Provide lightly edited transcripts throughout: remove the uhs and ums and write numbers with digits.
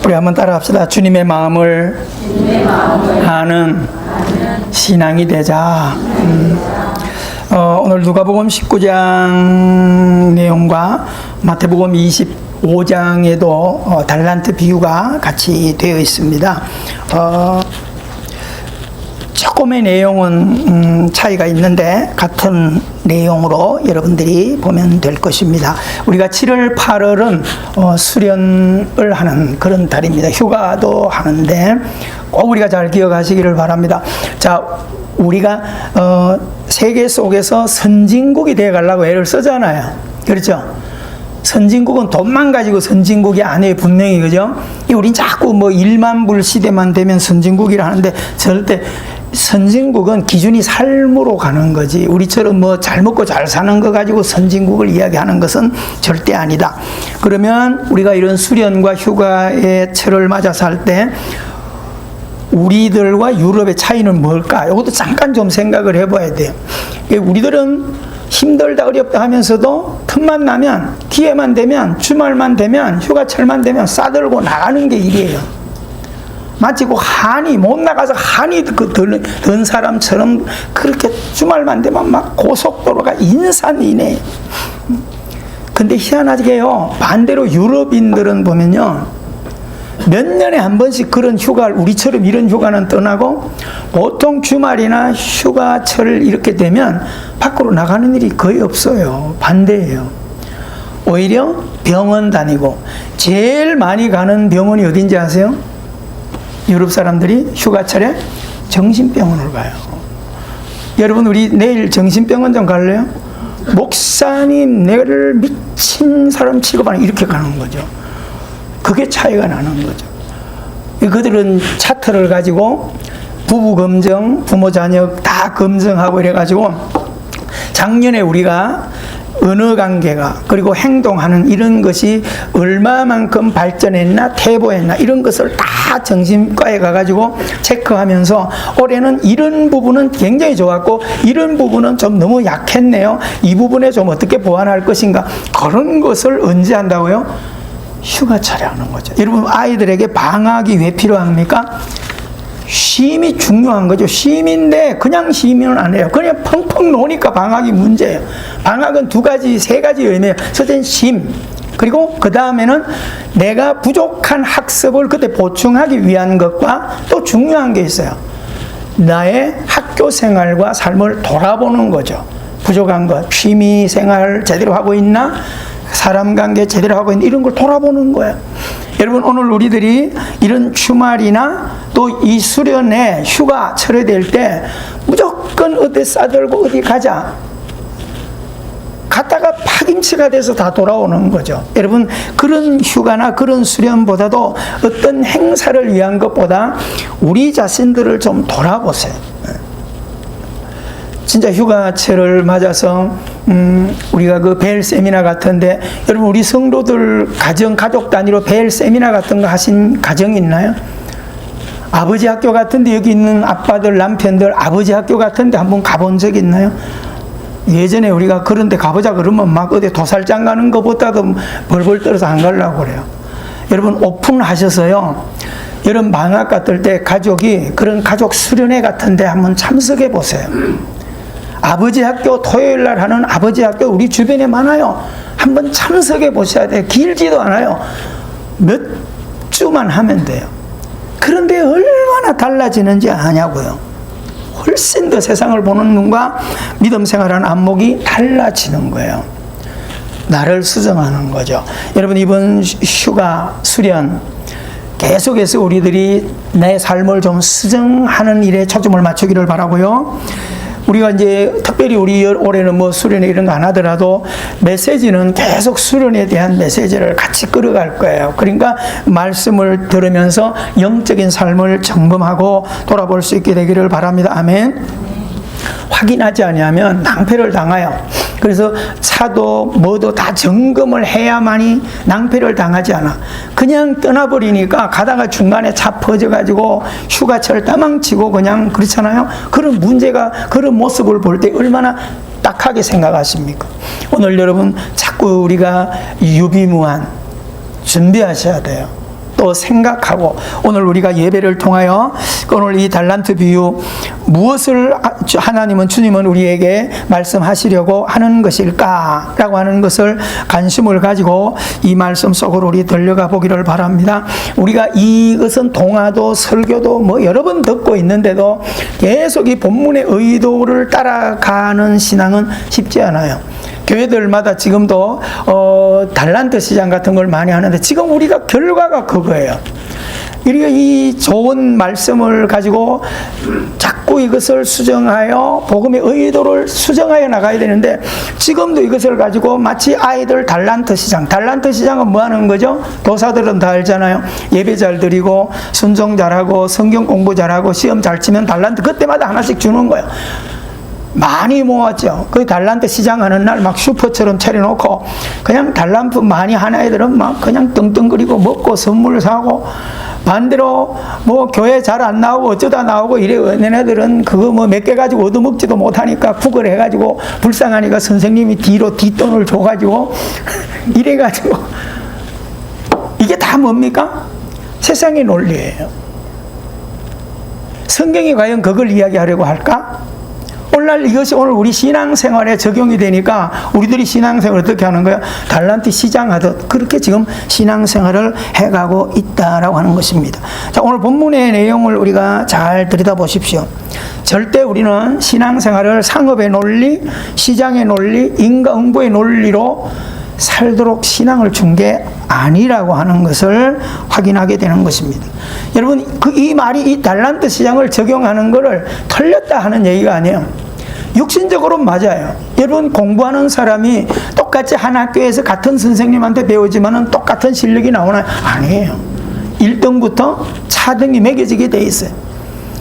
우리 한번 따라합시다. 주님의 마음을 아는 신앙이 되자. 오늘 누가복음 19장 내용과 마태복음 25장에도 달란트 비유가 같이 되어 있습니다. 조금의 내용은 차이가 있는데 같은 내용으로 여러분들이 보면 될 것입니다. 우리가 7월, 8월은 수련을 하는 그런 달입니다. 휴가도 하는데 꼭 우리가 잘 기억하시기를 바랍니다. 자, 우리가 세계 속에서 선진국이 되어 가려고 애를 쓰잖아요. 그렇죠? 선진국은 돈만 가지고 선진국이 아니에요. 분명히. 그죠? 우린 자꾸 뭐 1만 불 시대만 되면 선진국이라 하는데 절대 선진국은 기준이 삶으로 가는 거지, 우리처럼 뭐 잘 먹고 잘 사는 거 가지고 선진국을 이야기하는 것은 절대 아니다. 그러면 우리가 이런 수련과 휴가의 철을 맞아서 할 때 우리들과 유럽의 차이는 뭘까? 이것도 잠깐 좀 생각을 해봐야 돼요. 우리들은 힘들다 어렵다 하면서도 틈만 나면, 기회만 되면, 주말만 되면, 휴가철만 되면 싸들고 나가는 게 일이에요. 마치 그 한이 못 나가서 한이 든 사람처럼 그렇게 주말만 되면 막 고속도로가 인산이네. 근데 희한하게요, 반대로 유럽인들은 보면요, 몇 년에 한 번씩 그런 휴가를, 우리처럼 이런 휴가는 떠나고 보통 주말이나 휴가철 이렇게 되면 밖으로 나가는 일이 거의 없어요. 반대예요. 오히려 병원 다니고, 제일 많이 가는 병원이 어딘지 아세요? 유럽 사람들이 휴가철에 정신병원을 가요. 여러분, 우리 내일 정신병원 좀 갈래요? 목사님, 내를 미친 사람 취급하는, 이렇게 가는 거죠. 그게 차이가 나는 거죠. 그들은 차트를 가지고 부부 검정, 부모 자녀 다 검증하고 이래가지고 작년에 우리가 언어 관계가, 그리고 행동하는 이런 것이 얼마만큼 발전했나, 퇴보했나, 이런 것을 다 정신과에 가가지고 체크하면서 올해는 이런 부분은 굉장히 좋았고 이런 부분은 좀 너무 약했네요, 이 부분에 좀 어떻게 보완할 것인가, 그런 것을 언제 한다고요? 휴가철에 하는 거죠. 여러분, 아이들에게 방학이 왜 필요합니까? 쉼이 중요한 거죠. 쉼인데 그냥 쉬면 안 해요. 그냥 펑펑 노니까 방학이 문제예요. 방학은 두 가지, 세 가지 의미예요. 첫째는 쉼, 그리고 그 다음에는 내가 부족한 학습을 그때 보충하기 위한 것과 또 중요한 게 있어요. 나의 학교 생활과 삶을 돌아보는 거죠. 부족한 것, 취미 생활 제대로 하고 있나, 사람 관계 제대로 하고 있는, 이런 걸 돌아보는 거예요. 여러분, 오늘 우리들이 이런 주말이나 또 이 수련회 휴가 철회될 때 무조건 어디 싸들고 어디 가자, 갔다가 파김치가 돼서 다 돌아오는 거죠. 여러분, 그런 휴가나 그런 수련보다도 어떤 행사를 위한 것보다 우리 자신들을 좀 돌아보세요. 진짜 휴가철을 맞아서 우리가 그 벨 세미나 같은데, 여러분, 우리 성도들 가족 단위로 벨 세미나 같은 거 하신 가정이 있나요? 아버지 학교 같은데, 여기 있는 아빠들, 남편들 아버지 학교 같은데 한번 가본 적 있나요? 예전에 우리가 그런 데 가보자 그러면 막 어디 도살장 가는 것보다도 벌벌 떨어서 안 가려고 그래요. 여러분, 오픈하셔서요, 여러분 방학 같을 때 가족이 그런 가족 수련회 같은데 한번 참석해 보세요. 아버지 학교, 토요일 날 하는 아버지 학교 우리 주변에 많아요. 한번 참석해 보셔야 돼요. 길지도 않아요. 몇 주만 하면 돼요. 그런데 얼마나 달라지는지 아냐고요. 훨씬 더 세상을 보는 눈과 믿음 생활하는 안목이 달라지는 거예요. 나를 수정하는 거죠. 여러분, 이번 휴가 수련 계속해서 우리들이 내 삶을 좀 수정하는 일에 초점을 맞추기를 바라고요. 우리가 이제 특별히 우리 올해는 뭐 수련회 이런 거 안 하더라도 메시지는 계속 수련에 대한 메시지를 같이 끌어갈 거예요. 그러니까 말씀을 들으면서 영적인 삶을 점검하고 돌아볼 수 있게 되기를 바랍니다. 아멘. 확인하지 아니하면 낭패를 당해요. 그래서 차도 뭐도 다 점검을 해야만이 낭패를 당하지 않아. 그냥 떠나버리니까 가다가 중간에 차 퍼져가지고 휴가철 따망치고 그냥 그렇잖아요. 그런 문제가, 그런 모습을 볼 때 얼마나 딱하게 생각하십니까? 오늘 여러분 자꾸 우리가 유비무한 준비하셔야 돼요. 또 생각하고, 오늘 우리가 예배를 통하여 오늘 이 달란트 비유, 무엇을 하나님은, 주님은 우리에게 말씀하시려고 하는 것일까라고 하는 것을 관심을 가지고 이 말씀 속으로 우리 들려가 보기를 바랍니다. 우리가 이것은 동화도 설교도 뭐 여러 번 듣고 있는데도 계속 이 본문의 의도를 따라가는 신앙은 쉽지 않아요. 교회들마다 지금도 달란트 시장 같은 걸 많이 하는데, 지금 우리가 결과가 그거예요. 우리가 이 좋은 말씀을 가지고 자꾸 이것을 수정하여 복음의 의도를 수정하여 나가야 되는데, 지금도 이것을 가지고 마치 아이들 달란트 시장은 뭐 하는 거죠? 도사들은 다 알잖아요. 예배 잘 드리고 순종 잘하고 성경 공부 잘하고 시험 잘 치면 달란트 그때마다 하나씩 주는 거예요. 많이 모았죠. 그 달란트 시장하는 날 막 슈퍼처럼 차려놓고 그냥 달란트 많이 한 애들은 막 그냥 떵떵거리고 먹고 선물 사고, 반대로 뭐 교회 잘 안 나오고 어쩌다 나오고 이래 있는 애들은 그거 뭐 몇 개 가지고 얻어먹지도 못하니까 쿡을 해가지고 불쌍하니까 선생님이 뒤로 뒷돈을 줘가지고 이래가지고, 이게 다 뭡니까? 세상의 논리예요. 성경이 과연 그걸 이야기하려고 할까? 오늘날 이것이 오늘 우리 신앙생활에 적용이 되니까 우리들이 신앙생활을 어떻게 하는 거예요? 달란트 시장하듯 그렇게 지금 신앙생활을 해가고 있다라고 하는 것입니다. 자, 오늘 본문의 내용을 우리가 잘 들여다보십시오. 절대 우리는 신앙생활을 상업의 논리, 시장의 논리, 인과응보의 논리로 살도록 신앙을 준 게 아니라고 하는 것을 확인하게 되는 것입니다. 여러분, 이 말이 이 달란트 시장을 적용하는 것을 틀렸다 하는 얘기가 아니에요. 육신적으로는 맞아요. 여러분, 공부하는 사람이 똑같이 한 학교에서 같은 선생님한테 배우지만은 똑같은 실력이 나오나요? 아니에요. 1등부터 차등이 매겨지게 돼 있어요.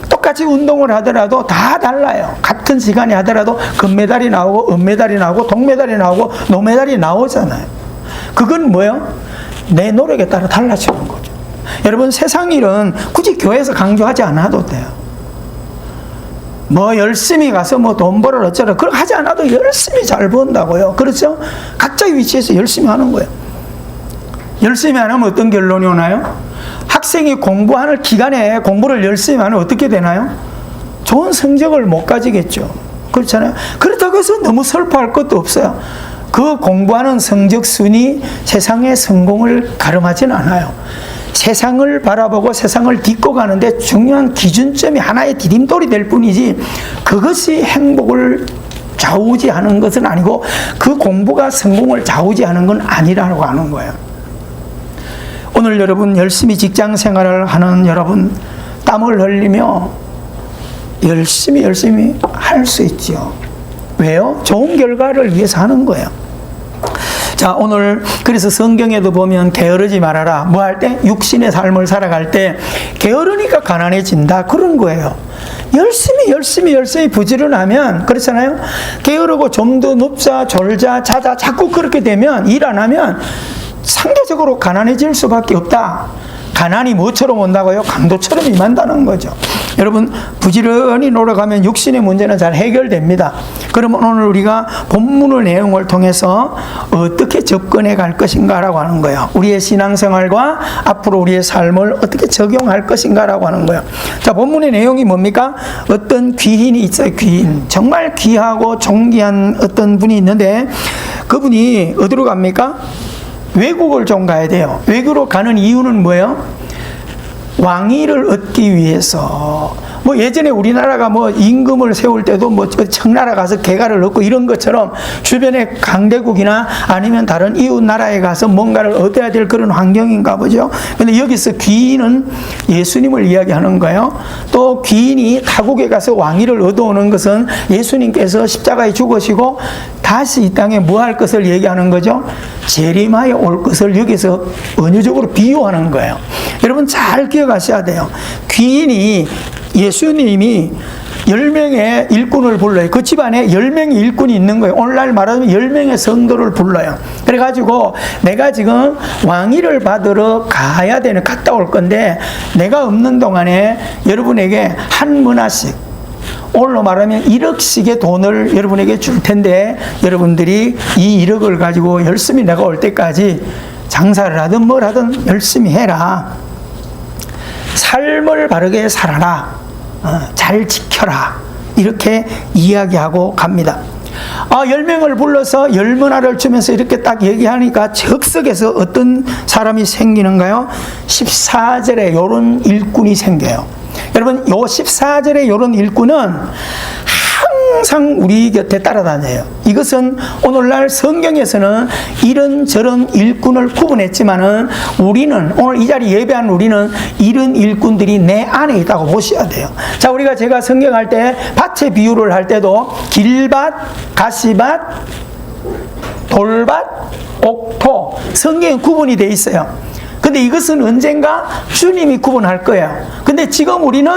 똑같이 운동을 하더라도 다 달라요. 같은 시간에 하더라도 금메달이 나오고 은메달이 나오고 동메달이 나오고 노메달이 나오잖아요. 그건 뭐예요? 내 노력에 따라 달라지는 거죠. 여러분, 세상 일은 굳이 교회에서 강조하지 않아도 돼요. 뭐 열심히 가서 뭐 돈 벌어 어쩌라 그렇게 하지 않아도 열심히 잘 번다고요. 그렇죠? 각자의 위치에서 열심히 하는 거예요. 열심히 안 하면 어떤 결론이 오나요? 학생이 공부하는 기간에 공부를 열심히 하면 어떻게 되나요? 좋은 성적을 못 가지겠죠. 그렇잖아요. 그렇다고 해서 너무 슬퍼할 것도 없어요. 그 공부하는 성적 순이 세상의 성공을 가름하진 않아요. 세상을 바라보고 세상을 딛고 가는데 중요한 기준점이 하나의 디딤돌이 될 뿐이지, 그것이 행복을 좌우지하는 것은 아니고 그 공부가 성공을 좌우지하는 건 아니라고 하는 거예요. 오늘 여러분, 열심히 직장 생활을 하는 여러분, 땀을 흘리며 열심히 할 수 있죠. 왜요? 좋은 결과를 위해서 하는 거예요. 자, 오늘 그래서 성경에도 보면 게으르지 말아라. 뭐 할 때? 육신의 삶을 살아갈 때 게으르니까 가난해진다. 그런 거예요. 열심히 부지런하면, 그렇잖아요. 게으르고 좀 더 눕자, 졸자, 자자, 자꾸 그렇게 되면, 일 안 하면 상대적으로 가난해질 수밖에 없다. 가난이 뭐처럼 온다고요? 강도처럼 임한다는 거죠. 여러분, 부지런히 노력하면 육신의 문제는 잘 해결됩니다. 그러면 오늘 우리가 본문의 내용을 통해서 어떻게 접근해 갈 것인가라고 하는 거예요. 우리의 신앙생활과 앞으로 우리의 삶을 어떻게 적용할 것인가라고 하는 거예요. 자, 본문의 내용이 뭡니까? 어떤 귀인이 있어요. 귀인. 정말 귀하고 존귀한 어떤 분이 있는데, 그분이 어디로 갑니까? 외국을 좀 가야 돼요. 외국으로 가는 이유는 뭐예요? 왕위를 얻기 위해서. 뭐 예전에 우리나라가 뭐 임금을 세울 때도 뭐 청나라 가서 개가를 얻고 이런 것처럼 주변에 강대국이나 아니면 다른 이웃 나라에 가서 뭔가를 얻어야 될 그런 환경인가 보죠. 근데 여기서 귀인은 예수님을 이야기하는 거예요. 또 귀인이 타국에 가서 왕위를 얻어오는 것은 예수님께서 십자가에 죽으시고 다시 이 땅에 뭐 할 것을 얘기하는 거죠? 재림하여 올 것을 여기서 은유적으로 비유하는 거예요. 여러분, 잘 기억하셔야 돼요. 귀인이, 예수님이 10명의 일꾼을 불러요. 그 집안에 10명의 일꾼이 있는 거예요. 오늘날 말하면 10명의 성도를 불러요. 그래가지고 내가 지금 왕위를 받으러 갔다 올 건데, 내가 없는 동안에 여러분에게 한 문화씩, 오늘로 말하면 1억씩의 돈을 여러분에게 줄 텐데, 여러분들이 이 1억을 가지고 열심히 내가 올 때까지 장사를 하든 뭘 하든 열심히 해라. 삶을 바르게 살아라, 잘 지켜라, 이렇게 이야기하고 갑니다. 10명을 불러서 10문화를 주면서 이렇게 딱 얘기하니까 적석에서 어떤 사람이 생기는가요? 14절에 요런 일꾼이 생겨요. 여러분, 요 14절에 요런 일꾼은 항상 우리 곁에 따라다녀요. 이것은 오늘날 성경에서는 이런저런 일꾼을 구분했지만은 우리는, 오늘 이 자리 예배한 우리는 이런 일꾼들이 내 안에 있다고 보셔야 돼요. 자, 우리가 제가 성경할 때 밭의 비유를 할 때도 길밭, 가시밭, 돌밭, 옥토, 성경에 구분이 돼 있어요. 근데 이것은 언젠가 주님이 구분할 거예요. 근데 지금 우리는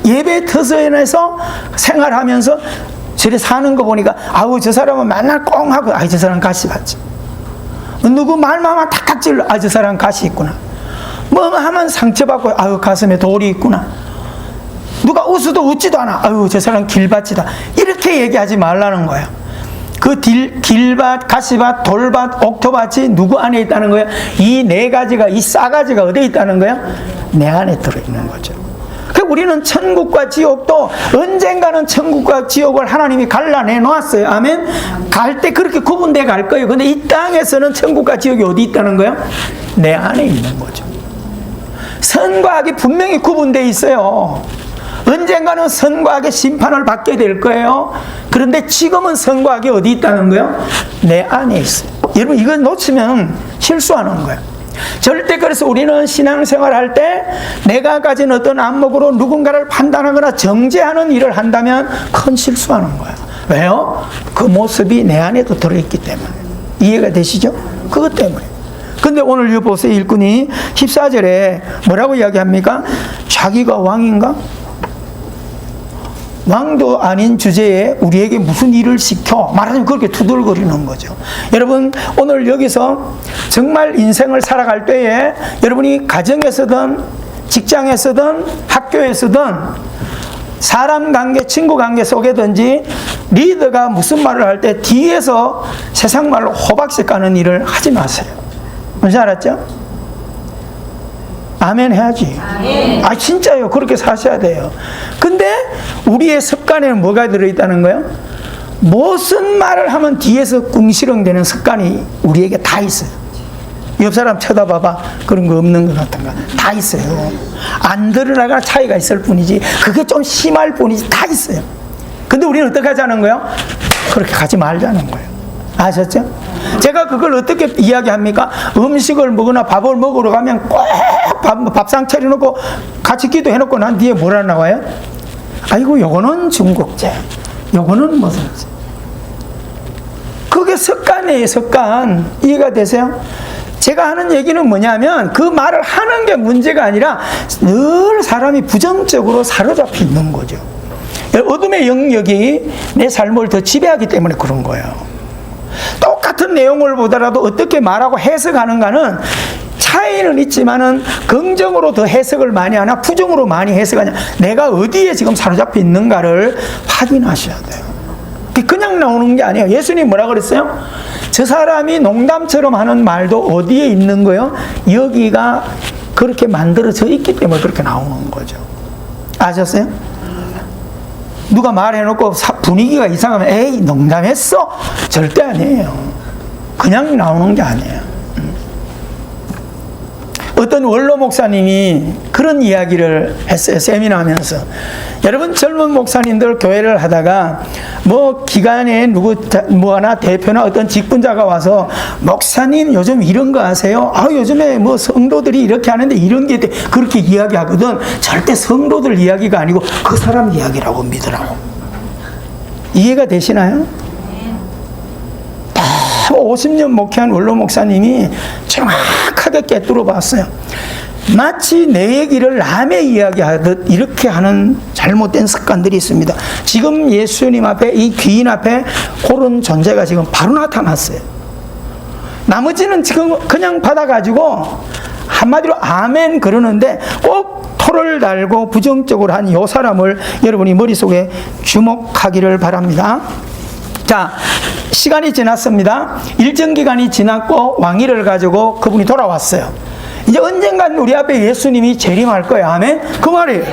예배 터전에서 생활하면서 저래 사는 거 보니까, 아우, 저 사람은 맨날 꽁 하고, 저 사람 가시 받지. 누구 말만 하면 탁탁 찔러, 저 사람 가시 있구나. 뭐 하면 상처받고, 아유, 가슴에 돌이 있구나. 누가 웃어도 웃지도 않아. 아유, 저 사람 길밭이다. 이렇게 얘기하지 말라는 거예요. 그 길밭, 가시밭, 돌밭, 옥토밭이 누구 안에 있다는 거예요? 이 네 가지가, 이 싸가지가 어디에 있다는 거예요? 내 안에 들어있는 거죠. 우리는 천국과 지옥도 언젠가는 천국과 지옥을 하나님이 갈라내 놓았어요. 아멘? 갈 때 그렇게 구분돼 갈 거예요. 근데 이 땅에서는 천국과 지옥이 어디 있다는 거예요? 내 안에 있는 거죠. 선과 악이 분명히 구분돼 있어요. 언젠가는 선과 악의 심판을 받게 될 거예요. 그런데 지금은 선과 악이 어디 있다는 거예요? 내 안에 있어요. 여러분, 이걸 놓치면 실수하는 거예요. 절대. 그래서 우리는 신앙생활 할 때 내가 가진 어떤 안목으로 누군가를 판단하거나 정죄하는 일을 한다면 큰 실수하는 거예요. 왜요? 그 모습이 내 안에도 들어있기 때문에. 이해가 되시죠? 그것 때문에. 근데 오늘 이 보세요. 일꾼이 14절에 뭐라고 이야기합니까? 자기가 왕인가? 왕도 아닌 주제에 우리에게 무슨 일을 시켜? 말하자면 그렇게 투덜거리는 거죠. 여러분, 오늘 여기서 정말 인생을 살아갈 때에 여러분이 가정에서든 직장에서든 학교에서든 사람 관계, 친구 관계 속에든지 리더가 무슨 말을 할 때 뒤에서 세상 말로 호박색 까는 일을 하지 마세요. 뭔지 알았죠? 아멘 해야지. 진짜요. 그렇게 사셔야 돼요. 근데 우리의 습관에는 뭐가 들어있다는 거예요? 무슨 말을 하면 뒤에서 궁시렁대는 습관이 우리에게 다 있어요. 옆 사람 쳐다봐봐. 그런 거 없는 것 같은가? 다 있어요. 안 드러나거나 차이가 있을 뿐이지, 그게 좀 심할 뿐이지, 다 있어요. 근데 우리는 어떻게 하자는 거예요? 그렇게 가지 말자는 거예요. 아셨죠? 제가 그걸 어떻게 이야기합니까? 음식을 먹거나 밥을 먹으러 가면 꼭 밥상 차려놓고 같이 기도해놓고 난 뒤에 뭐라 나와요? 아이고, 요거는 중국제, 요거는 무슨제. 그게 습관이에요, 습관. 이해가 되세요? 제가 하는 얘기는 뭐냐면 그 말을 하는 게 문제가 아니라 늘 사람이 부정적으로 사로잡혀 있는 거죠. 어둠의 영역이 내 삶을 더 지배하기 때문에 그런 거예요. 똑같은 내용을 보더라도 어떻게 말하고 해석하는가는 차이는 있지만은 긍정으로 더 해석을 많이 하나 부정으로 많이 해석하냐, 내가 어디에 지금 사로잡혀 있는가를 확인하셔야 돼요. 그냥 나오는 게 아니에요. 예수님이 뭐라 그랬어요? 저 사람이 농담처럼 하는 말도 어디에 있는 거예요? 여기가 그렇게 만들어져 있기 때문에 그렇게 나오는 거죠. 아셨어요? 누가 말해놓고 분위기가 이상하면 에이, 농담했어? 절대 아니에요. 그냥 나오는 게 아니에요. 어떤 원로 목사님이 그런 이야기를 했어요. 세미나 하면서. 여러분, 젊은 목사님들 교회를 하다가 뭐 기관에 뭐 하나 대표나 어떤 직분자가 와서 목사님 요즘 이런 거 아세요? 요즘에 뭐 성도들이 이렇게 하는데 이런 게 그렇게 이야기하거든. 절대 성도들 이야기가 아니고 그 사람 이야기라고 믿으라고. 이해가 되시나요? 50년 목회한 원로 목사님이 정확하게 꿰뚫어 봤어요. 마치 내 얘기를 남의 이야기하듯 이렇게 하는 잘못된 습관들이 있습니다. 지금 예수님 앞에, 이 귀인 앞에 그런 존재가 지금 바로 나타났어요. 나머지는 지금 그냥 받아가지고 한마디로 아멘 그러는데 꼭 토를 달고 부정적으로 한 이 사람을 여러분이 머릿속에 주목하기를 바랍니다. 자, 시간이 지났습니다. 일정 기간이 지났고 왕위를 가지고 그분이 돌아왔어요. 이제 언젠가는 우리 앞에 예수님이 재림할 거야. 아멘? 그 말이에요.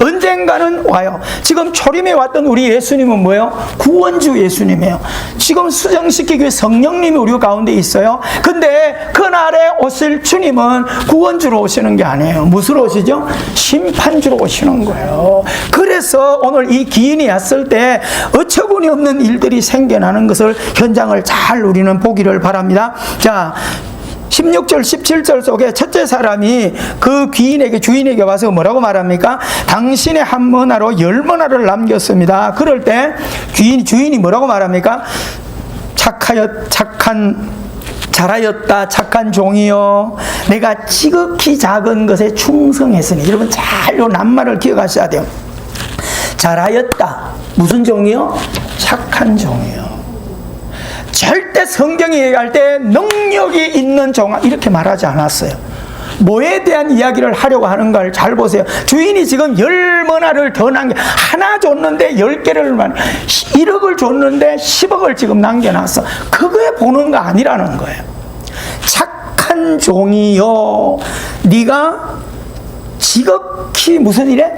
언젠가는 와요. 지금 초림에 왔던 우리 예수님은 뭐예요? 구원주 예수님이에요. 지금 수정시키기 위해 성령님이 우리 가운데 있어요. 근데 그날에 오실 주님은 구원주로 오시는 게 아니에요. 무엇으로 오시죠? 심판주로 오시는 거예요. 그래서 오늘 이 기인이 왔을 때 어처구니 없는 일들이 생겨나는 것을 현장을 잘 우리는 보기를 바랍니다. 자, 16절 17절 속에 첫째 사람이 그 귀인에게 주인에게 와서 뭐라고 말합니까? 당신의 한 머나로 10머나를 남겼습니다. 그럴 때 주인이 뭐라고 말합니까? 잘하였다 착한 종이요, 내가 지극히 작은 것에 충성했으니. 여러분 잘 요 낱말을 기억하셔야 돼요. 잘하였다, 무슨 종이요? 착한 종이요. 절대 성경이 얘기할 때 능력이 있는 종아 이렇게 말하지 않았어요. 뭐에 대한 이야기를 하려고 하는가를 잘 보세요. 주인이 지금 10머나를 더 하나 줬는데 10개를 1억을 줬는데 10억을 지금 남겨놨어. 그거에 보는 거 아니라는 거예요. 착한 종이요, 네가 지극히 무슨 일에?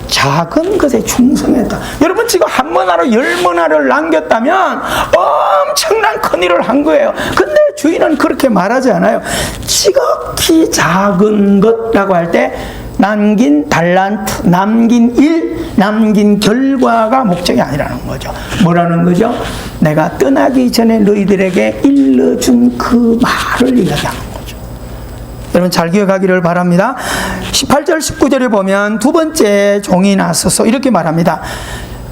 작은 것에 충성했다. 여러분 지금 한 머나로 10머나를 남겼다면 엄청난 큰일을 한 거예요. 근데 주인은 그렇게 말하지 않아요. 지극히 작은 것라고 할 때 남긴 달란트, 남긴 일, 남긴 결과가 목적이 아니라는 거죠. 뭐라는 거죠? 내가 떠나기 전에 너희들에게 일러준 그 말을 이야기하는 거예요. 여러분 잘 기억하기를 바랍니다. 18절 19절에 보면 두 번째 종이 나서서 이렇게 말합니다.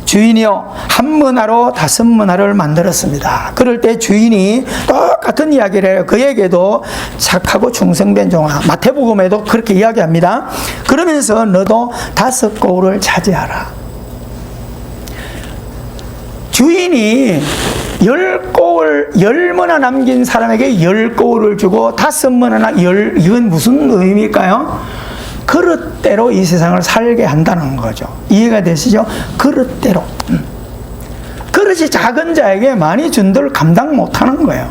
주인이요, 한 머나로 5머나를 만들었습니다. 그럴 때 주인이 똑같은 이야기를 해요. 그에게도 착하고 충성된 종아. 마태복음에도 그렇게 이야기합니다. 그러면서 너도 5고울을 차지하라. 주인이 10머나 남긴 사람에게 10고울을 주고 5머나 이건 무슨 의미일까요? 그릇대로 이 세상을 살게 한다는 거죠. 이해가 되시죠? 그릇대로. 그릇이 작은 자에게 많이 준들 감당 못하는 거예요.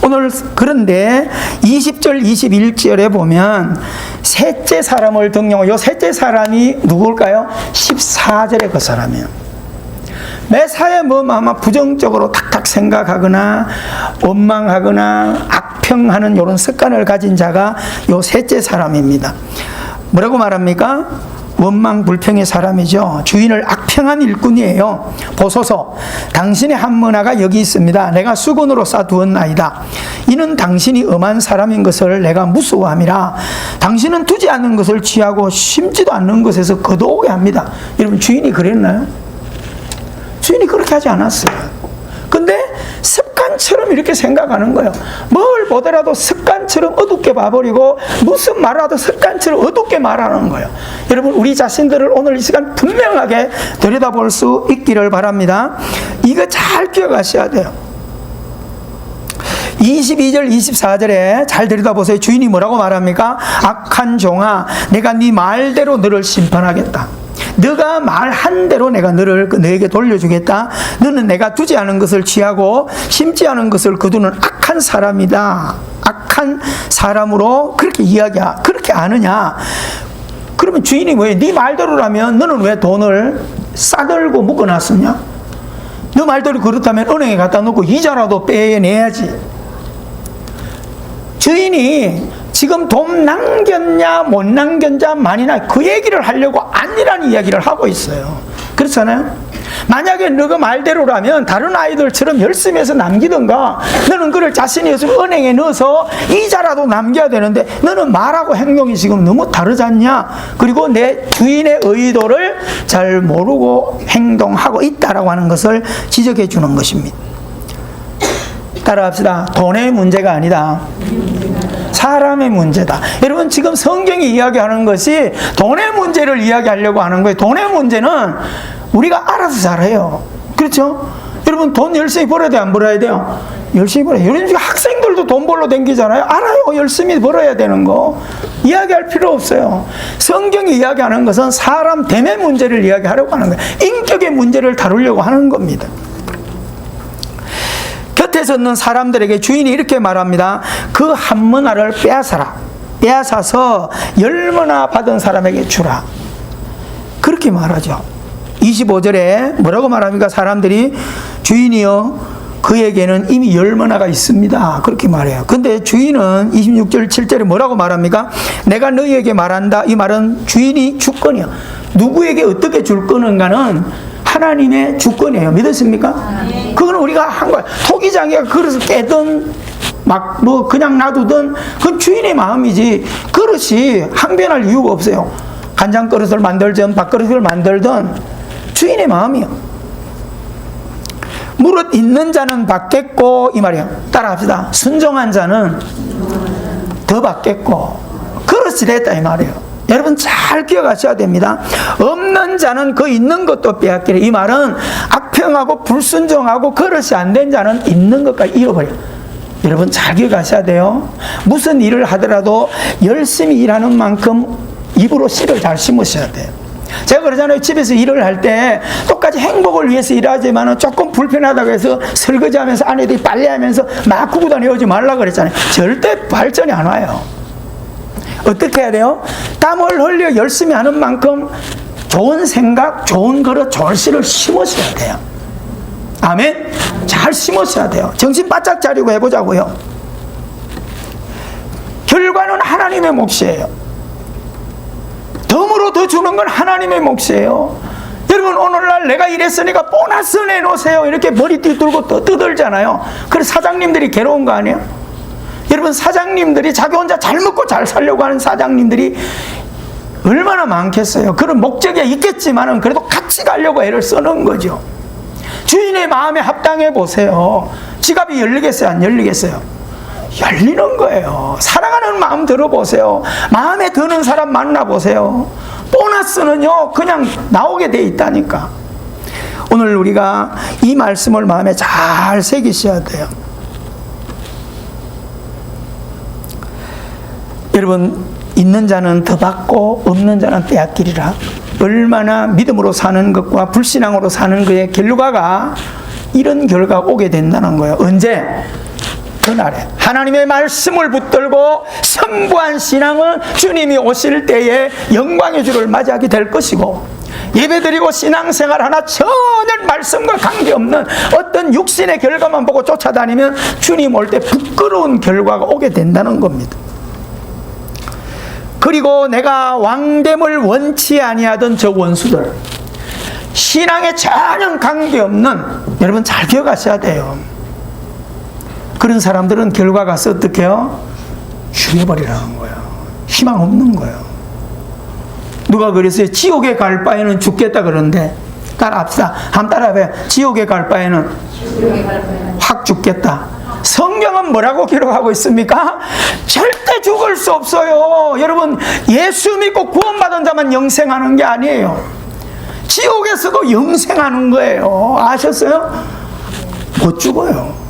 오늘 그런데 20절 21절에 보면 셋째 사람을 등용하고 이 셋째 사람이 누굴까요? 14절에 그 사람이에요. 매사에 아마 부정적으로 탁탁 생각하거나 원망하거나 악평하는 이런 습관을 가진 자가 요 셋째 사람입니다. 뭐라고 말합니까? 원망 불평의 사람이죠. 주인을 악평한 일꾼이에요. 보소서, 당신의 한 머나가 여기 있습니다. 내가 수건으로 싸두었나이다. 이는 당신이 엄한 사람인 것을 내가 무서워함이라. 당신은 두지 않는 것을 취하고 심지도 않는 것에서 거두게 합니다. 여러분 주인이 그랬나요? 주인이 그렇게 하지 않았어요. 근데 습관처럼 이렇게 생각하는 거예요. 뭘 보더라도 습관처럼 어둡게 봐버리고 무슨 말을 하도 습관처럼 어둡게 말하는 거예요. 여러분 우리 자신들을 오늘 이 시간 분명하게 들여다볼 수 있기를 바랍니다. 이거 잘 기억하셔야 돼요. 22절 24절에 잘 들여다보세요. 주인이 뭐라고 말합니까? 악한 종아, 내가 네 말대로 너를 심판하겠다. 너가 말한 대로 내가 너에게 돌려주겠다. 너는 내가 두지 않은 것을 취하고 심지 않은 것을 거두는 악한 사람이다. 악한 사람으로 그렇게 그렇게 아느냐? 그러면 주인이 뭐예요? 네 말대로라면 너는 왜 돈을 싸들고 묶어놨었냐? 너 말대로 그렇다면 은행에 갖다 놓고 이자라도 빼내야지. 주인이 지금 돈 남겼냐 못 남겼냐 많이나 그 얘기를 하려고 아니라는 이야기를 하고 있어요. 그렇잖아요? 만약에 너가 말대로라면 다른 아이들처럼 열심히 해서 남기던가, 너는 그걸 자신이 해서 은행에 넣어서 이자라도 남겨야 되는데 너는 말하고 행동이 지금 너무 다르지 않냐? 그리고 내 주인의 의도를 잘 모르고 행동하고 있다라고 하는 것을 지적해 주는 것입니다. 따라합시다. 돈의 문제가 아니다. 사람의 문제다. 여러분 지금 성경이 이야기하는 것이 돈의 문제를 이야기하려고 하는 거예요. 돈의 문제는 우리가 알아서 잘해요. 그렇죠? 여러분 돈 열심히 벌어야 돼요? 안 벌어야 돼요? 열심히 벌어요. 여러분 학생들도 돈 벌러 다니잖아요. 알아요. 열심히 벌어야 되는 거. 이야기할 필요 없어요. 성경이 이야기하는 것은 사람 됨의 문제를 이야기하려고 하는 거예요. 인격의 문제를 다루려고 하는 겁니다. 곁에 섰는 사람들에게 주인이 이렇게 말합니다. 그 한 머나를 빼앗아라. 빼앗아서 열머나 받은 사람에게 주라. 그렇게 말하죠. 25절에 뭐라고 말합니까? 사람들이 주인이여 그에게는 이미 열머나가 있습니다. 그렇게 말해요. 근데 주인은 26절 7절에 뭐라고 말합니까? 내가 너희에게 말한다. 이 말은 주인이 주권이요. 누구에게 어떻게 줄 거는가는 하나님의 주권이에요. 믿으십니까? 그건 우리가 한 거예요. 토기장이가 그릇을 깨든 막 뭐 그냥 놔두든 그건 주인의 마음이지 그릇이 항변할 이유가 없어요. 간장 그릇을 만들든 밥그릇을 만들든 주인의 마음이요. 무릇 있는 자는 받겠고 이 말이에요. 따라합시다. 순종한 자는 더 받겠고 그릇이 됐다 이 말이에요. 여러분 잘 기억하셔야 됩니다. 없는 자는 그 있는 것도 빼앗기래. 이 말은 악평하고 불순종하고 그릇이 안 된 자는 있는 것까지 잃어버려요. 여러분 잘 기억하셔야 돼요. 무슨 일을 하더라도 열심히 일하는 만큼 입으로 씨를 잘 심으셔야 돼요. 제가 그러잖아요. 집에서 일을 할 때 똑같이 행복을 위해서 일하지만 조금 불편하다고 해서 설거지하면서 아내들이 빨래하면서 막 구고 다녀오지 말라고 그랬잖아요. 절대 발전이 안 와요. 어떻게 해야 돼요? 땀을 흘려 열심히 하는 만큼 좋은 생각, 좋은 그릇, 좋은 씨를 심으셔야 돼요. 아멘? 잘 심으셔야 돼요. 정신 바짝 차리고 해보자고요. 결과는 하나님의 몫이에요. 덤으로 더 주는 건 하나님의 몫이에요. 여러분 오늘날 내가 이랬으니까 보너스 내놓으세요 이렇게 머리띠 들고 떠들잖아요. 그래서 사장님들이 괴로운 거 아니에요? 여러분 사장님들이 자기 혼자 잘 먹고 잘 살려고 하는 사장님들이 얼마나 많겠어요. 그런 목적이 있겠지만 그래도 같이 가려고 애를 쓰는 거죠. 주인의 마음에 합당해 보세요. 지갑이 열리겠어요? 안 열리겠어요? 열리는 거예요. 사랑하는 마음 들어보세요. 마음에 드는 사람 만나보세요. 보너스는요 그냥 나오게 돼 있다니까. 오늘 우리가 이 말씀을 마음에 잘 새기셔야 돼요. 여러분 있는 자는 더 받고 없는 자는 빼앗기리라. 얼마나 믿음으로 사는 것과 불신앙으로 사는 것의 결과가 이런 결과가 오게 된다는 거예요. 언제? 그날에 하나님의 말씀을 붙들고 선부한 신앙은 주님이 오실 때에 영광의 주를 맞이하게 될 것이고, 예배드리고 신앙생활 하나 전혀 말씀과 관계없는 어떤 육신의 결과만 보고 쫓아다니면 주님 올 때 부끄러운 결과가 오게 된다는 겁니다. 그리고 내가 왕됨을 원치 아니하던 저 원수들, 신앙에 전혀 관계없는, 여러분 잘 기억하셔야 돼요. 그런 사람들은 결과가 어떻게 해요? 죽여버리라는 거예요. 희망 없는 거예요. 누가 그랬어요? 지옥에 갈 바에는 죽겠다 그러는데, 따라합시다. 한번 따라해봐요. 지옥에 갈 바에는 확 죽겠다. 성경은 뭐라고 기록하고 있습니까? 절대 죽을 수 없어요. 여러분, 예수 믿고 구원받은 자만 영생하는 게 아니에요. 지옥에서도 영생하는 거예요. 아셨어요? 못 죽어요.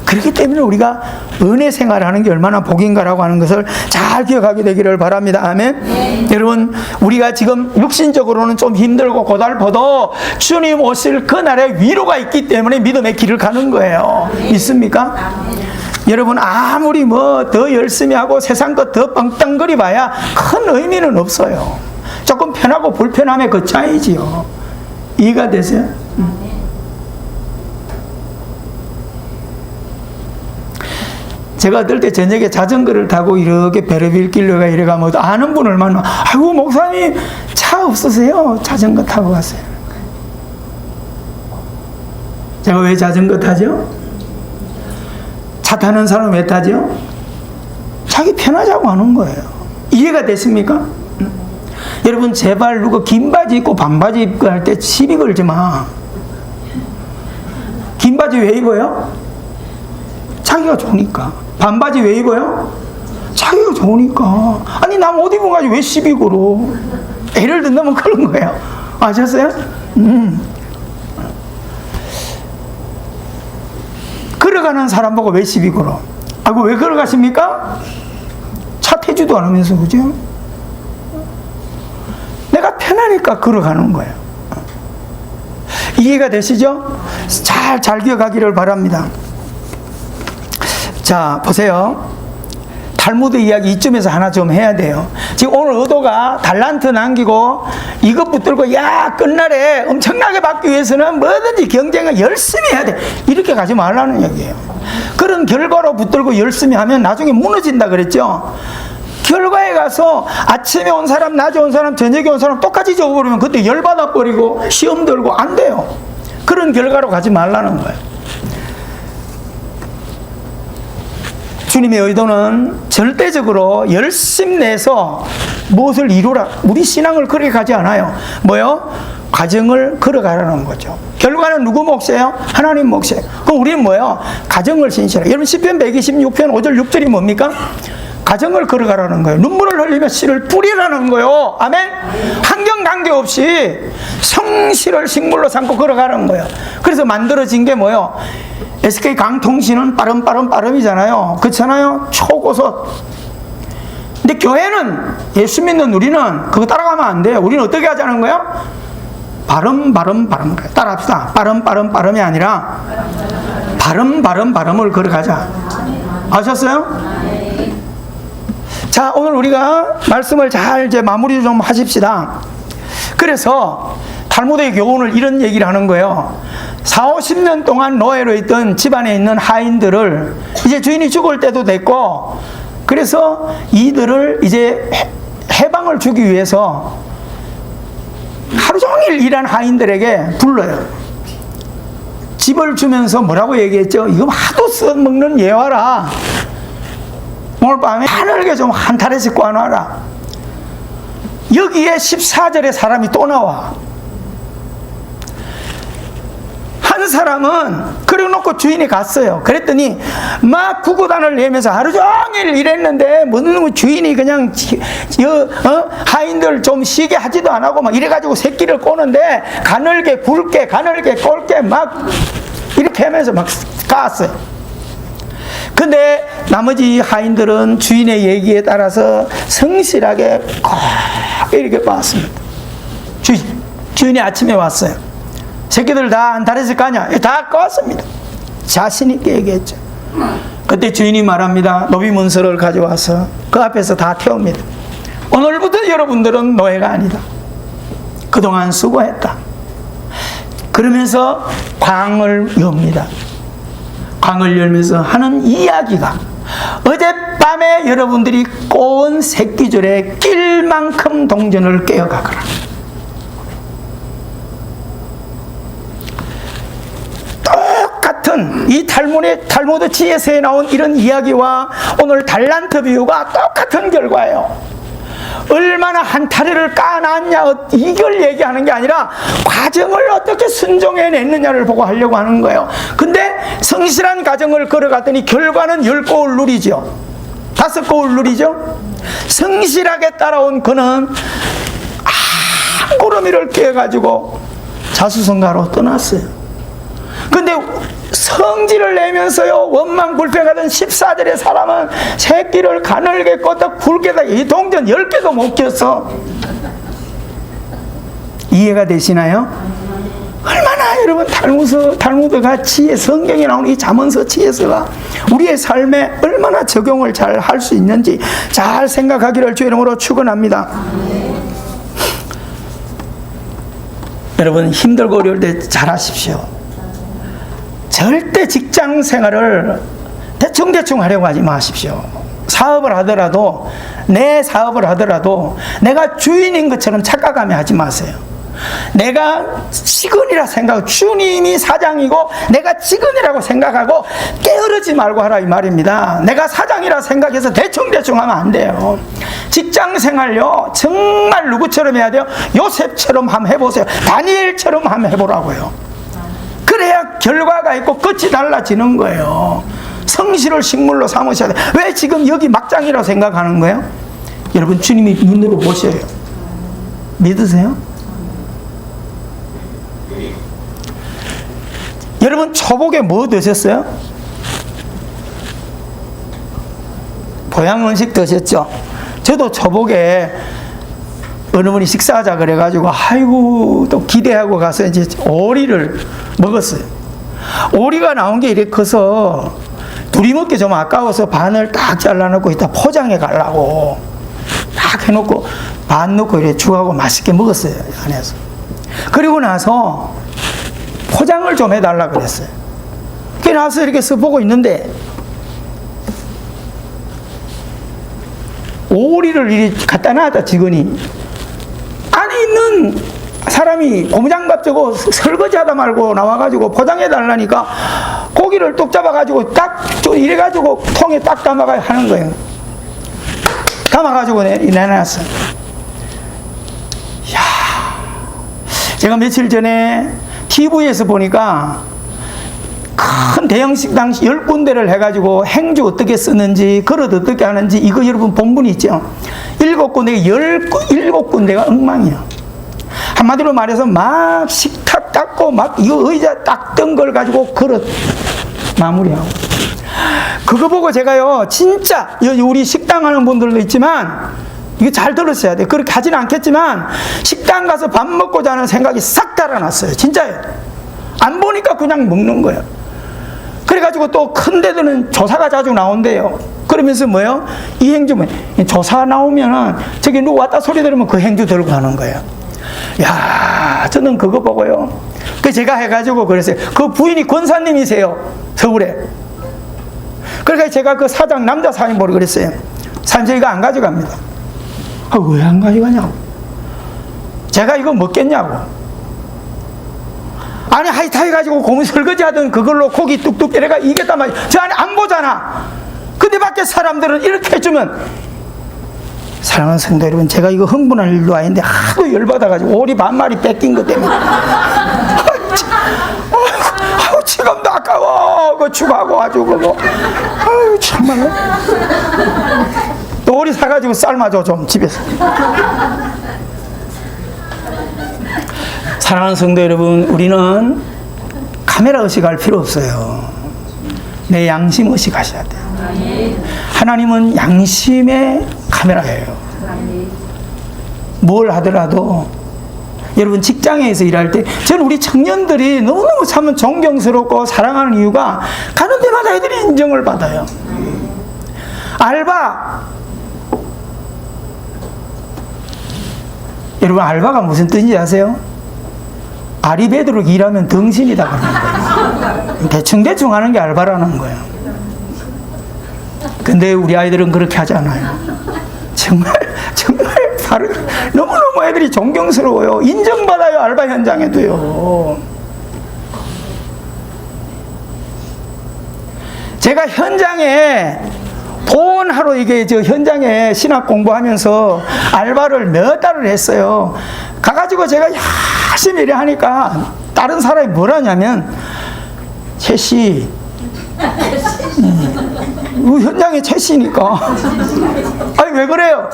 그렇기 때문에 우리가 은혜 생활하는 게 얼마나 복인가라고 하는 것을 잘 기억하게 되기를 바랍니다. 아멘. 네. 여러분 우리가 지금 육신적으로는 좀 힘들고 고달퍼도 주님 오실 그날에 위로가 있기 때문에 믿음의 길을 가는 거예요. 네. 믿습니까? 네. 여러분 아무리 뭐 더 열심히 하고 세상 것 더 뻥땅거리 봐야 큰 의미는 없어요. 조금 편하고 불편함의 그 차이지요. 이해가 되세요? 제가 어떨 때 저녁에 자전거를 타고 이렇게 베르빌 길로가 이래가면 아는 분을 만나, 아이고 목사님 차 없으세요? 자전거 타고 가세요. 제가 왜 자전거 타죠? 차 타는 사람 왜 타죠? 자기 편하자고 하는 거예요. 이해가 되십니까? 여러분 제발 누가 긴 바지 입고 반바지 입고 할 때 시비 걸지 마. 긴 바지 왜 입어요? 자기가 좋으니까. 반바지 왜 입어요? 자기가 좋으니까. 아니 남 옷 입은 가지고 왜 시비 걸어? 예를 든다면 그런 거예요. 아셨어요? 걸어가는 사람 보고 왜 시비 걸어? 아이고 왜 걸어가십니까? 차 태지도 않으면서, 그죠? 내가 편하니까 걸어가는 거예요. 이해가 되시죠? 잘 기억하기를 바랍니다. 자, 보세요. 탈무드 이야기 이쯤에서 하나 좀 해야 돼요. 지금 오늘 의도가 달란트 남기고 이것 붙들고 야 끝날에 엄청나게 받기 위해서는 뭐든지 경쟁을 열심히 해야 돼, 이렇게 가지 말라는 얘기예요. 그런 결과로 붙들고 열심히 하면 나중에 무너진다 그랬죠. 결과에 가서 아침에 온 사람, 낮에 온 사람, 저녁에 온 사람 똑같이 적어버리면 그때 열받아 버리고 시험 들고 안 돼요. 그런 결과로 가지 말라는 거예요. 주님의 의도는 절대적으로 열심 내서 무엇을 이루라, 우리 신앙을 그렇게 가지 않아요. 뭐요? 가정을 걸어가라는 거죠. 결과는 누구 몫이에요? 하나님 몫이에요. 그럼 우리는 뭐예요? 가정을 신실하게. 여러분 시편 126편 5절 6절이 뭡니까? 가정을 걸어가라는 거예요. 눈물을 흘리며 씨를 뿌리라는 거예요. 아멘? 환경 관계없이 성실을 식물로 삼고 걸어가는 거예요. 그래서 만들어진 게 뭐예요? SK 강통신은 빠름이잖아요. 그렇잖아요? 초고속. 근데 교회는, 예수 믿는 우리는 그거 따라가면 안 돼요. 우리는 어떻게 하자는 거예요? 발음. 따라합시다. 빠름이 아니라 발음을 걸어가자. 아셨어요? 자, 오늘 우리가 말씀을 잘 이제 마무리 좀 하십시다. 그래서 탈무드의 교훈을 이런 얘기를 하는 거예요. 40-50년 동안 노예로 있던 집안에 있는 하인들을 이제 주인이 죽을 때도 됐고, 그래서 이들을 이제 해방을 주기 위해서 하루 종일 일한 하인들에게 불러요. 집을 주면서 뭐라고 얘기했죠? 이거 하도 써먹는 예와라. 오늘 밤에 하늘게 좀 한 타래씩 꽈놔라. 여기에 14절에 사람이 또 나와. 한 사람은 그래놓고 주인이 갔어요. 그랬더니 막 구구단을 내면서 하루 종일 일했는데 무슨 주인이 그냥 하인들 좀 쉬게 하지도 안 하고 막 이래가지고 새끼를 꼬는데 가늘게 굵게 막 이렇게 하면서 막 까았어요. 근데 나머지 하인들은 주인의 얘기에 따라서 성실하게 꼭 이렇게 봤습니다. 주인이 아침에 왔어요. 새끼들 다 한 달에서 가냐? 다 껐습니다. 자신 있게 얘기했죠. 그때 주인이 말합니다. 노비 문서를 가져와서 그 앞에서 다 태웁니다. 오늘부터 여러분들은 노예가 아니다. 그동안 수고했다. 그러면서 광을 엽니다. 광을 열면서 하는 이야기가, 어젯밤에 여러분들이 꼬은 새끼줄에 낄 만큼 동전을 깨어가거라. 똑같은 이 탈무드 지혜서에 나온 이런 이야기와 오늘 달란트 비유가 똑같은 결과예요. 얼마나 한 타리를 까놨냐 이걸 얘기하는 게 아니라 과정을 어떻게 순종해냈느냐를 보고 하려고 하는 거예요. 근데 성실한 과정을 걸어갔더니 결과는 10고을 누리죠. 5고을 누리죠. 성실하게 따라온 그는 꾸러미를 깨가지고 자수성가로 떠났어요. 근데 성질을 내면서요 원망불평하던 14절의 사람은 새끼를 가늘게 껐다 굵게다 이 동전 10개도 못 꼈어. 이해가 되시나요? 얼마나 여러분 탈무드가 지혜, 성경에 나오는 이 잠언서 지혜서가 우리의 삶에 얼마나 적용을 잘 할 수 있는지 잘 생각하기를 주의 이름으로 축원합니다. 여러분 힘들고 어려울 때 잘하십시오. 절대 직장 생활을 대충 하려고 하지 마십시오. 사업을 하더라도, 내 사업을 하더라도 내가 주인인 것처럼 착각하며 하지 마세요. 내가 직원이라 생각하고, 주님이 사장이고 내가 직원이라고 생각하고 게으르지 말고 하라 이 말입니다. 내가 사장이라 생각해서 대충 하면 안 돼요. 직장 생활요 정말 누구처럼 해야 돼요? 요셉처럼 한번 해보세요. 다니엘처럼 한번 해보라고요. 그래야 결과가 있고 끝이 달라지는 거예요. 성실을 식물로 삼으셔야 돼요. 왜 지금 여기 막장이라고 생각하는 거예요? 여러분 주님이 눈으로 보셔요. 믿으세요? 여러분 초복에 뭐 드셨어요? 보양 음식 드셨죠? 저도 초복에 어느 분이 식사하자 그래가지고 아이고 또 기대하고 가서 이제 오리를 먹었어요. 오리가 나온 게 이렇게 커서 둘이 먹기 좀 아까워서 반을 딱 잘라놓고 이따 포장해 가려고 딱 해놓고 반 넣고 이렇게 죽하고 맛있게 먹었어요, 안에서. 그리고 나서 포장을 좀 해달라 그랬어요. 그래 나서 이렇게 써보고 있는데 오리를 이렇게 갖다 놨다 직원이. 안에 있는 사람이 고무장갑 저거 설거지 하다 말고 나와가지고 포장해 달라니까 고기를 뚝 잡아가지고 딱 이래가지고 통에 딱 담아가 하는 거예요. 담아가지고 내놨어. 이야, 제가 며칠 전에 TV에서 보니까 큰 대형 식당 10군데를 해가지고 행주 어떻게 쓰는지 그릇 어떻게 하는지 이거 여러분 본분이 있죠. 7군데 17군데가 엉망이야. 한마디로 말해서 막 식탁 닦고 막 이거 의자 닦던 걸 가지고 그릇 마무리하고. 그거 보고 제가요 진짜 우리 식당 하는 분들도 있지만 이거 잘 들으셔야 돼. 그렇게 하지는 않겠지만 식당 가서 밥 먹고 자는 생각이 싹 달아났어요. 진짜요. 안 보니까 그냥 먹는 거예요. 그래가지고 또 큰 데들은 조사가 자주 나온대요. 그러면서 뭐예요? 이 행주 뭐 조사 나오면은 저기 누구 왔다 소리 들으면 그 행주 들고 가는 거예요. 야, 저는 그거 보고요. 그 제가 해가지고 그랬어요. 그 부인이 권사님이세요, 서울에. 그러니까 제가 그 사장 남자 사장님 보러 그랬어요. 사장님 저희가 안 가져갑니다. 아, 왜 안 가져가냐고. 제가 이거 먹겠냐고. 아니 하이타 해가지고 고무 설거지 하던 그걸로 고기 뚝뚝 때려가 이겼단 말이야. 저 안에 안 보잖아. 근데 밖에 사람들은 이렇게 해주면. 사랑하는 성도 여러분, 제가 이거 흥분할 일도 아닌데 하도 열받아가지고 오리 반마리 뺏긴 것 때문에 아우 지금도 아까워. 그거 추가하고 아주 그거 아유 정말로. 또 오리 사가지고 삶아줘 좀 집에서. 사랑하는 성도 여러분, 우리는 카메라 의식할 필요 없어요. 내 양심 의식하셔야 돼요. 하나님은 양심의 카메라예요. 뭘 하더라도 여러분 직장에서 일할 때 저는 우리 청년들이 너무너무 참 존경스럽고 사랑하는 이유가 가는 데마다 애들이 인정을 받아요. 알바, 여러분 알바가 무슨 뜻인지 아세요? 알이 배도록 일하면 덩신이다 그러는 거예요. 대충 하는 게 알바라는 거예요. 근데 우리 아이들은 그렇게 하지 않아요. 정말 바로 너무너무 애들이 존경스러워요. 인정받아요. 알바 현장에도요. 제가 현장에 돈 하러 이게 저 현장에 신학 공부하면서 알바를 몇 달을 했어요. 가가지고 제가 열심히 일을 하니까 다른 사람이 뭘 하냐면 채씨 현장에 채씨니까 아니 왜 그래요?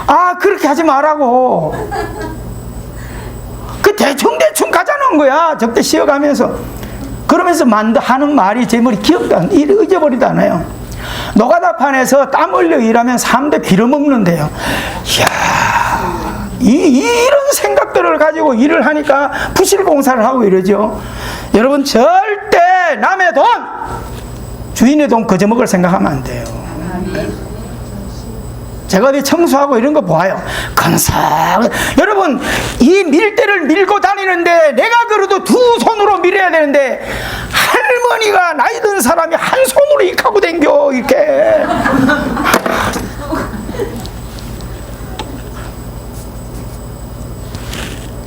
아 그렇게 하지 말라고. 그 대충 가자는 거야. 적대 쉬어가면서. 그러면서 하는 말이 제 머리 기억도 안 잊어버리도 않아요. 노가다판에서 땀 흘려 일하면 3대 빌어먹는데요. 이야, 이런 생각들을 가지고 일을 하니까 부실공사를 하고 이러죠. 여러분 절대 남의 돈, 주인의 돈 거저먹을 생각하면 안 돼요. 제가 어디 청소하고 이런 거 보아요. 여러분 이 밀대를 밀고 다니는데 내가 그래도 두 손으로 밀어야 되는데 할머니가 나이 든 사람이 한 손으로 이렇게 하고 댕겨 이렇게.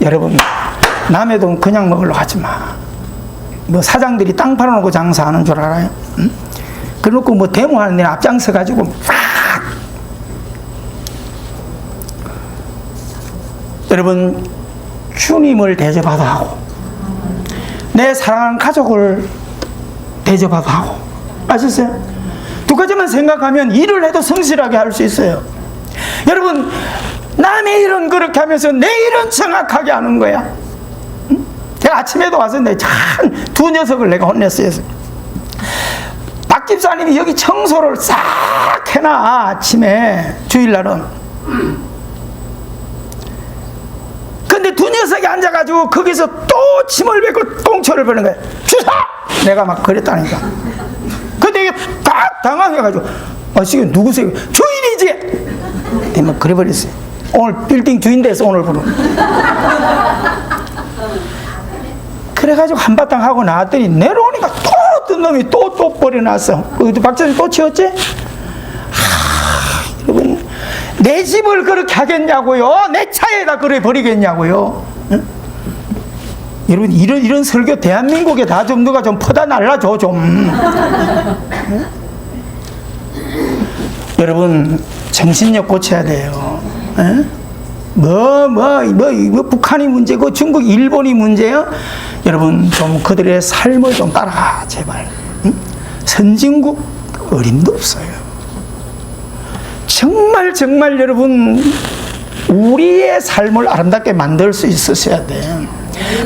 여러분 남의 돈 그냥 먹으려고 하지 마. 뭐 사장들이 땅 팔아놓고 장사하는 줄 알아요? 응? 그래놓고 뭐 데모하는 데 앞장서 가지고 여러분 주님을 대접하도 하고 내 사랑하는 가족을 대접하도 하고 아셨어요? 두 가지만 생각하면 일을 해도 성실하게 할 수 있어요. 여러분 남의 일은 그렇게 하면서 내 일은 정확하게 하는 거야. 응? 제가 아침에도 와서 두 녀석을 내가 혼냈어요. 박 집사님이 여기 청소를 싹 해놔 아침에 주일날은. 근데 두 녀석이 앉아가지고 거기서 또 침을 뱉고 꽁초를 버는 거야. 주사! 내가 막 그랬다니까. 막 당황해가지고 지금 누구세요? 주인이지. 막 그래 버렸어요. 오늘 빌딩 주인 돼서 오늘부로. 그래가지고 한바탕 하고 나왔더니 내려오니까 또 어떤 놈이 또 버려놨어. 박사님 또 치웠지? 여러분, 내 집을 그렇게 하겠냐고요? 내 차에다 그래 버리겠냐고요? 응? 여러분, 이런 설교 대한민국에 다 좀 누가 좀 퍼다 날라줘 좀. 응? 여러분, 정신력 고쳐야 돼요. 응? 북한이 문제고 중국, 일본이 문제요? 여러분, 좀 그들의 삶을 좀 따라가, 제발. 응? 선진국 어림도 없어요. 정말 여러분, 우리의 삶을 아름답게 만들 수 있으셔야 돼.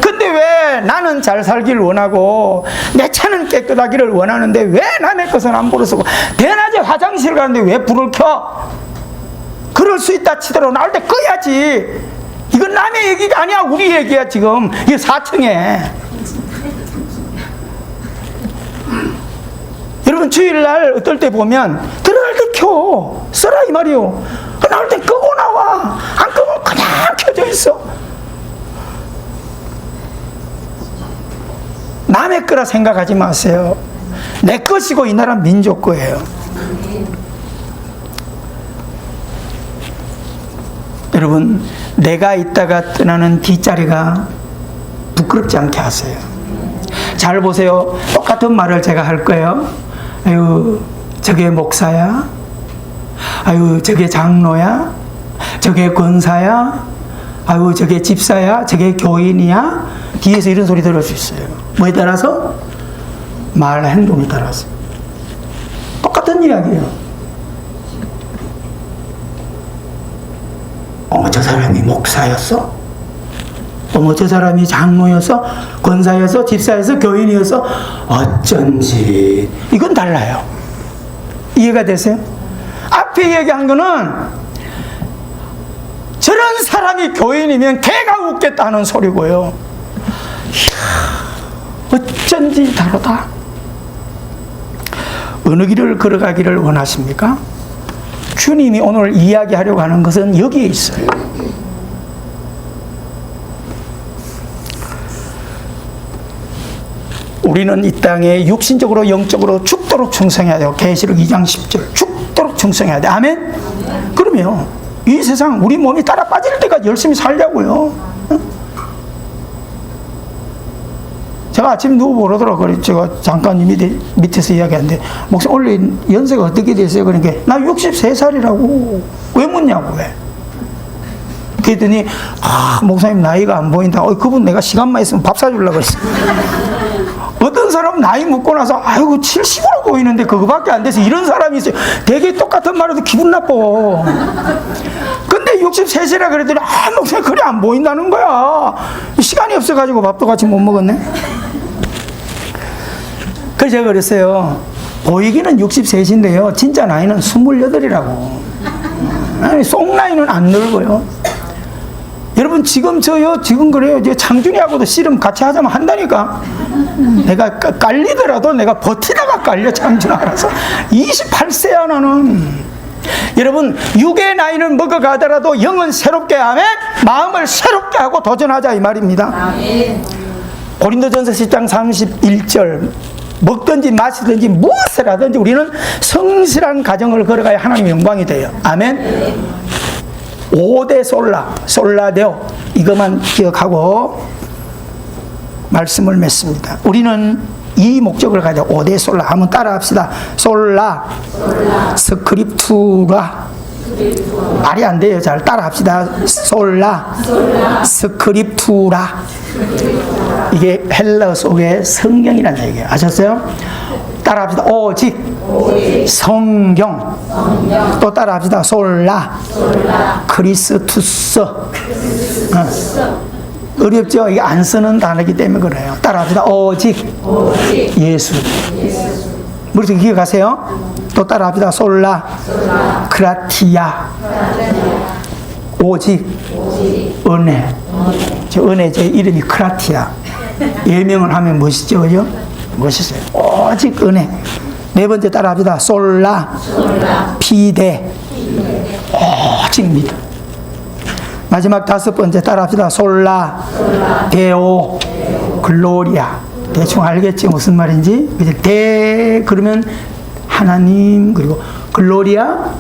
근데 왜 나는 잘 살기를 원하고 내 차는 깨끗하기를 원하는데 왜 남의 것은 안 불을 쓰고 대낮에 화장실 가는데 왜 불을 켜? 그럴 수 있다 치더라도 나올 때 꺼야지. 이건 남의 얘기가 아니야. 우리 얘기야 지금. 이게 4층에. 여러분, 주일날 어떨 때 보면 들어갈 때 켜 써라 이 말이요. 나올 때 끄고 나와. 안 끄면 그냥 켜져 있어. 남의 거라 생각하지 마세요. 내 것이고 이 나라 민족 거예요. 여러분, 내가 있다가 떠나는 뒷자리가 부끄럽지 않게 하세요. 잘 보세요. 똑같은 말을 제가 할 거예요. 아유, 저게 목사야? 아유, 저게 장로야? 저게 권사야? 아유, 저게 집사야? 저게 교인이야? 뒤에서 이런 소리 들을 수 있어요. 뭐에 따라서? 말, 행동에 따라서. 똑같은 이야기예요. 저 사람이 목사였어? 저 사람이 장로였어? 권사였어? 집사였어? 교인이었어? 어쩐지. 이건 달라요. 이해가 되세요? 앞에 얘기한 거는 저런 사람이 교인이면 개가 웃겠다 하는 소리고요. 이야, 어쩐지 다르다. 어느 길을 걸어가기를 원하십니까? 주님이 오늘 이야기하려고 하는 것은 여기에 있어요. 우리는 이 땅에 육신적으로 영적으로 죽도록 충성해야 돼요. 계시록 2장 10절 죽도록 충성해야 돼. 아멘? 그러면 이 세상 우리 몸이 따라 빠질 때까지 열심히 살자고요. 제가 아침에 누구 그러더라고요. 제가 잠깐 밑에서 이야기하는데 목사님 원래 연세가 어떻게 되세요? 그러니까 나 63살이라고. 왜 묻냐고. 왜? 그랬더니 목사님 나이가 안 보인다. 그분 내가 시간만 있으면 밥 사주려고 그랬어. 어떤 사람은 나이 묻고 나서 아이고 70으로 보이는데 그거밖에 안 돼서 이런 사람이 있어요. 되게 똑같은 말해도 기분 나빠. 근데 63세라 그랬더니 목사님 그래 안 보인다는 거야. 시간이 없어가지고 밥도 같이 못 먹었네. 그래서 제가 그랬어요. 보이기는 63인데요 진짜 나이는 28이라고. 아니 속 나이는 안 늙어요. 여러분 지금 지금 그래요. 창준이하고도 씨름 같이 하자면 한다니까. 내가 깔리더라도 내가 버티다가 깔려. 창준 알아서 28세야 나는. 여러분 육의 나이는 먹어가더라도 영은 새롭게 하면 마음을 새롭게 하고 도전하자 이 말입니다. 아멘. 고린도전서 10장 31절 먹든지 마시든지 무엇을 하든지 우리는 성실한 가정을 걸어가야 하나님의 영광이 돼요. 아멘. 5대 솔라데오 이것만 기억하고 말씀을 맺습니다. 우리는 이 목적을 가지고 5대 솔라 한번 따라 합시다. 솔라 스크립투라. 말이 안 돼요. 잘 따라 합시다. 솔라 스크립투라. 이게 헬라어 속의 성경이라는 얘기예요. 아셨어요? 따라 합시다. 오직 성경. 또 따라 합시다. 솔라 크리스투스. 어렵죠? 이게 안 쓰는 단어이기 때문에 그래요. 따라 합시다. 오직 예수. 머릿속에 기억하세요? 또 따라 합시다. 솔라 크라티아. 오직 은혜. 은혜 제 이름이 크라티아. 예명을 하면 멋있죠? 그죠? 멋있어요. 오직 은혜. 네 번째 따라합시다. 솔라, 피데, 오직 믿음. 마지막 다섯 번째 따라합시다. 솔라, 데오, 글로리아. 대충 알겠지 무슨 말인지. 이제 데 그러면 하나님, 그리고 글로리아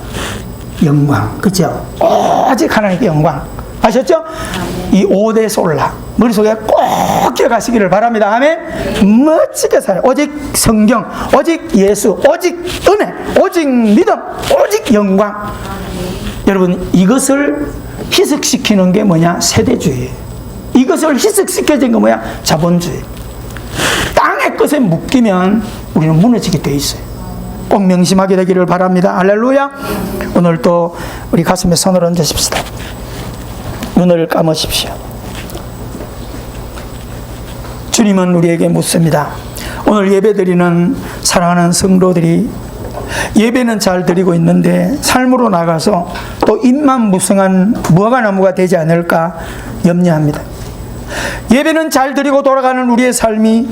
영광. 그렇죠? 오직 하나님께 영광. 아셨죠? 이 5대 솔라 머릿속에 꼭 기억하시기를 바랍니다. 아멘. 멋지게 살아요. 오직 성경, 오직 예수, 오직 은혜, 오직 믿음, 오직 영광. 여러분, 이것을 희석시키는 게 뭐냐? 세대주의. 이것을 희석시켜진 게 뭐야? 자본주의. 땅의 것에 묶이면 우리는 무너지게 돼 있어요. 꼭 명심하게 되기를 바랍니다. 할렐루야. 오늘 또 우리 가슴에 손을 얹으십시다. 눈을 감으십시오. 주님은 우리에게 묻습니다. 오늘 예배드리는 사랑하는 성도들이 예배는 잘 드리고 있는데 삶으로 나가서 또 입만 무성한 무화과나무가 되지 않을까 염려합니다. 예배는 잘 드리고 돌아가는 우리의 삶이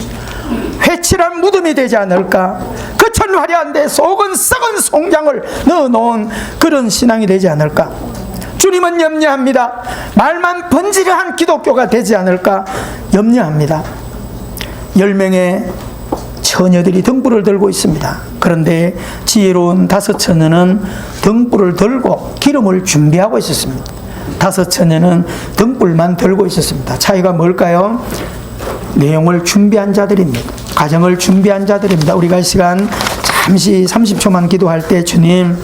회칠한 무덤이 되지 않을까, 겉은 화려한데 속은 썩은 송장을 넣어놓은 그런 신앙이 되지 않을까. 주님은 염려합니다. 말만 번지르한 기독교가 되지 않을까 염려합니다. 10명의 처녀들이 등불을 들고 있습니다. 그런데 지혜로운 5 처녀는 등불을 들고 기름을 준비하고 있었습니다. 5 처녀는 등불만 들고 있었습니다. 차이가 뭘까요? 내용을 준비한 자들입니다. 가정을 준비한 자들입니다. 우리가 이 시간 잠시 30초만 기도할 때 주님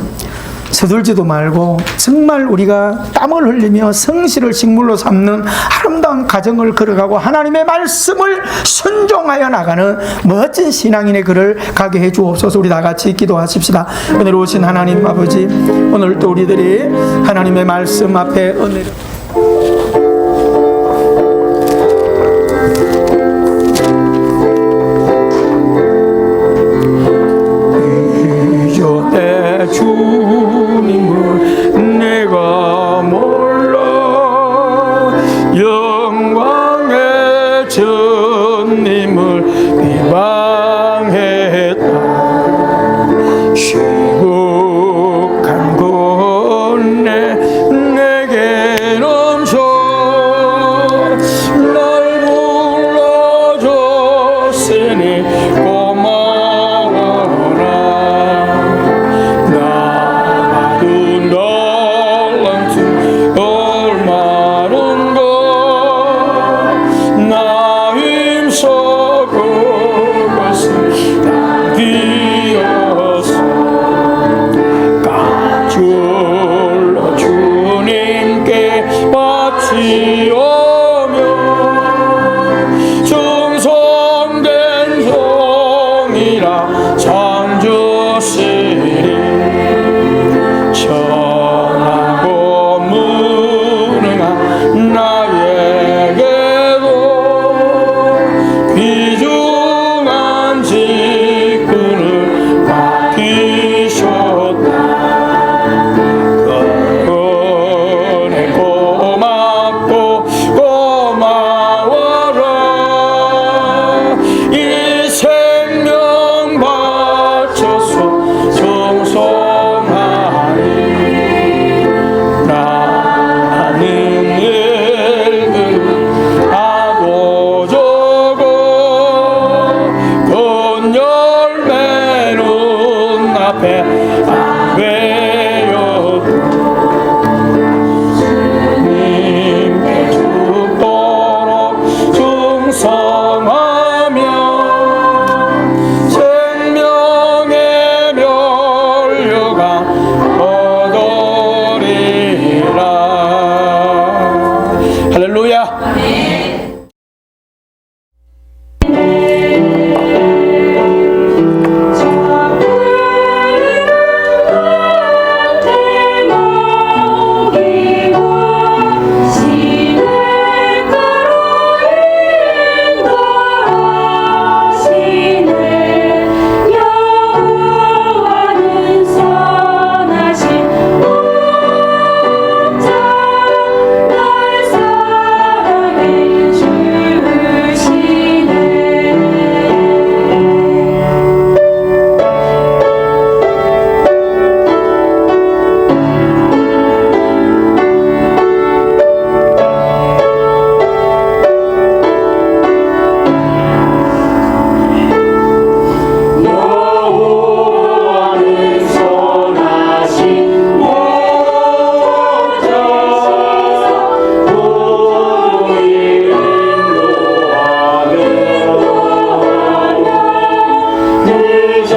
서둘지도 말고 정말 우리가 땀을 흘리며 성실을 식물로 삼는 아름다운 가정을 걸어가고 하나님의 말씀을 순종하여 나가는 멋진 신앙인의 글을 가게 해 주옵소서. 우리 다 같이 기도하십시다. 오늘 오신 하나님 아버지, 오늘 또 우리들이 하나님의 말씀 앞에 은혜를 주님을 내가 몰라 영광의 주님을 비방했다. 시국한 건네 내게 넘쳐 날 불러줬으니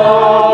아